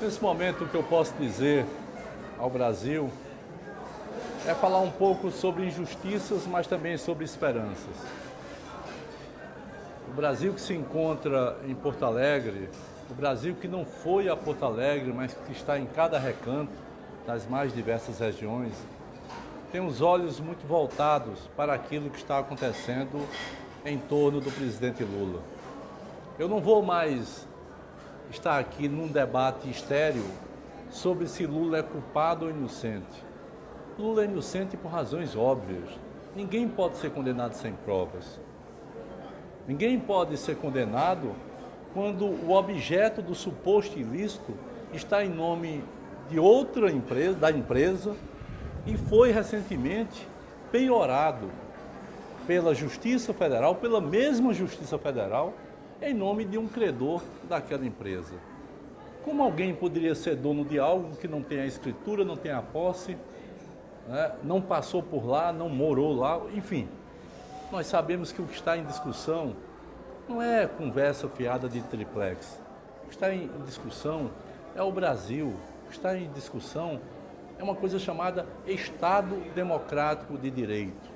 Nesse momento, o que eu posso dizer ao Brasil é falar um pouco sobre injustiças, mas também sobre esperanças. O Brasil que se encontra em Porto Alegre, o Brasil que não foi a Porto Alegre, mas que está em cada recanto das mais diversas regiões, tem os olhos muito voltados para aquilo que está acontecendo em torno do presidente Lula. Eu não vou mais estar aqui num debate estéril sobre se Lula é culpado ou inocente. Lula é inocente por razões óbvias. Ninguém pode ser condenado sem provas. Ninguém pode ser condenado quando o objeto do suposto ilícito está em nome de outra empresa, da empresa, e foi recentemente penhorado pela Justiça Federal, pela mesma Justiça Federal, em nome de um credor daquela empresa. Como alguém poderia ser dono de algo que não tem a escritura, não tem a posse, né? Não passou por lá, não morou lá, enfim. Nós sabemos que o que está em discussão não é conversa fiada de triplex. O que está em discussão é o Brasil. O que está em discussão é uma coisa chamada Estado Democrático de Direito.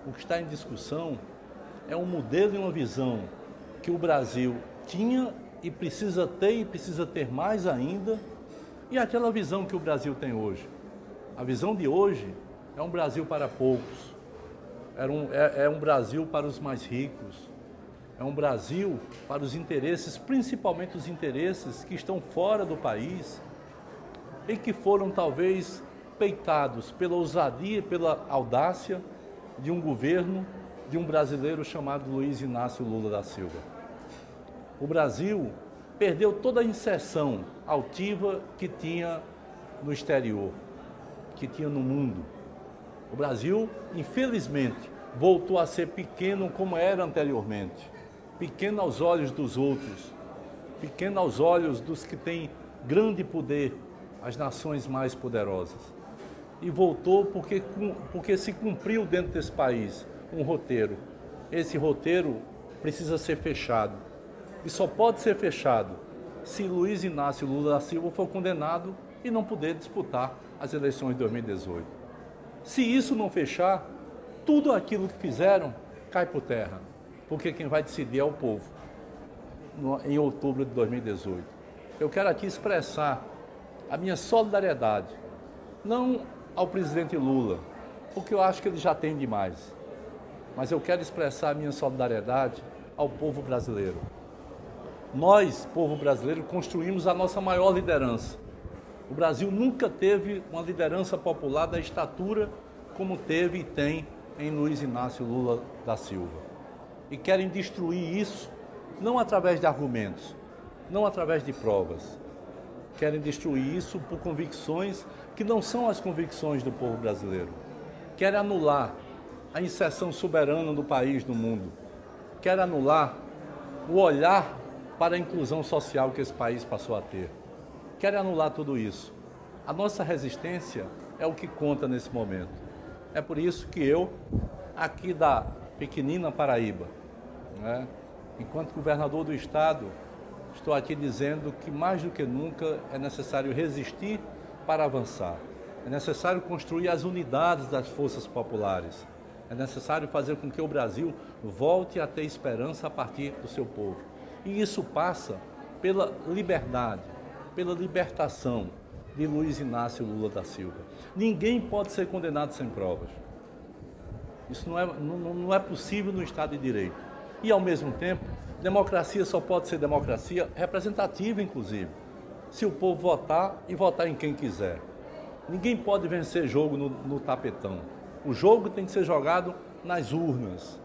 O que está em discussão é um modelo e uma visão que o Brasil tinha e precisa ter mais ainda, e aquela visão que o Brasil tem hoje. A visão de hoje é um Brasil para poucos, é um Brasil para os mais ricos, é um Brasil para os interesses, principalmente os interesses que estão fora do país e que foram talvez peitados pela ousadia e pela audácia de um governo, de um brasileiro chamado Luiz Inácio Lula da Silva. O Brasil perdeu toda a inserção altiva que tinha no exterior, que tinha no mundo. O Brasil, infelizmente, voltou a ser pequeno como era anteriormente. Pequeno aos olhos dos outros, pequeno aos olhos dos que têm grande poder, as nações mais poderosas. E voltou porque se cumpriu dentro desse país um roteiro. Esse roteiro precisa ser fechado. E só pode ser fechado se Luiz Inácio Lula da Silva for condenado e não poder disputar as eleições de 2018. Se isso não fechar, tudo aquilo que fizeram cai por terra, porque quem vai decidir é o povo, em outubro de 2018. Eu quero aqui expressar a minha solidariedade, não ao presidente Lula, porque eu acho que ele já tem demais, mas eu quero expressar a minha solidariedade ao povo brasileiro. Nós, povo brasileiro, construímos a nossa maior liderança. O Brasil nunca teve uma liderança popular da estatura como teve e tem em Luiz Inácio Lula da Silva. E querem destruir isso, não através de argumentos, não através de provas. Querem destruir isso por convicções que não são as convicções do povo brasileiro. Querem anular a inserção soberana do país no mundo. Querem anular o olhar para a inclusão social que esse país passou a ter. Querem anular tudo isso. A nossa resistência é o que conta nesse momento. É por isso que eu, aqui da pequenina Paraíba, né, enquanto governador do estado, estou aqui dizendo que mais do que nunca é necessário resistir para avançar. É necessário construir as unidades das forças populares. É necessário fazer com que o Brasil volte a ter esperança a partir do seu povo. E isso passa pela liberdade, pela libertação de Luiz Inácio Lula da Silva. Ninguém pode ser condenado sem provas. Isso não é possível no Estado de Direito. E, ao mesmo tempo, democracia só pode ser democracia representativa, inclusive, se o povo votar e votar em quem quiser. Ninguém pode vencer jogo no tapetão. O jogo tem que ser jogado nas urnas.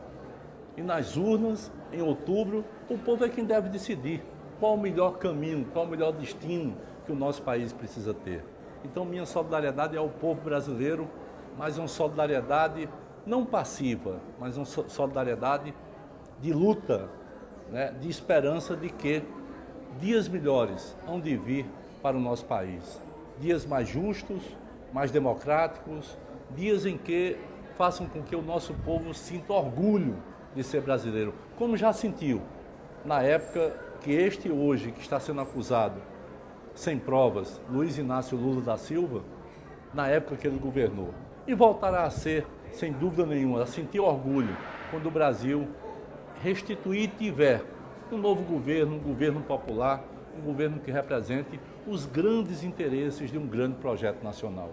E nas urnas, em outubro, o povo é quem deve decidir qual o melhor caminho, qual o melhor destino que o nosso país precisa ter. Então, minha solidariedade é ao povo brasileiro, mas uma solidariedade não passiva, mas uma solidariedade de luta, né, de esperança de que dias melhores hão de vir para o nosso país. Dias mais justos, mais democráticos, dias em que façam com que o nosso povo sinta orgulho de ser brasileiro, como já sentiu na época que este hoje, que está sendo acusado sem provas, Luiz Inácio Lula da Silva, na época que ele governou. E voltará a ser, sem dúvida nenhuma, a sentir orgulho quando o Brasil restituir e tiver um novo governo, um governo popular, um governo que represente os grandes interesses de um grande projeto nacional.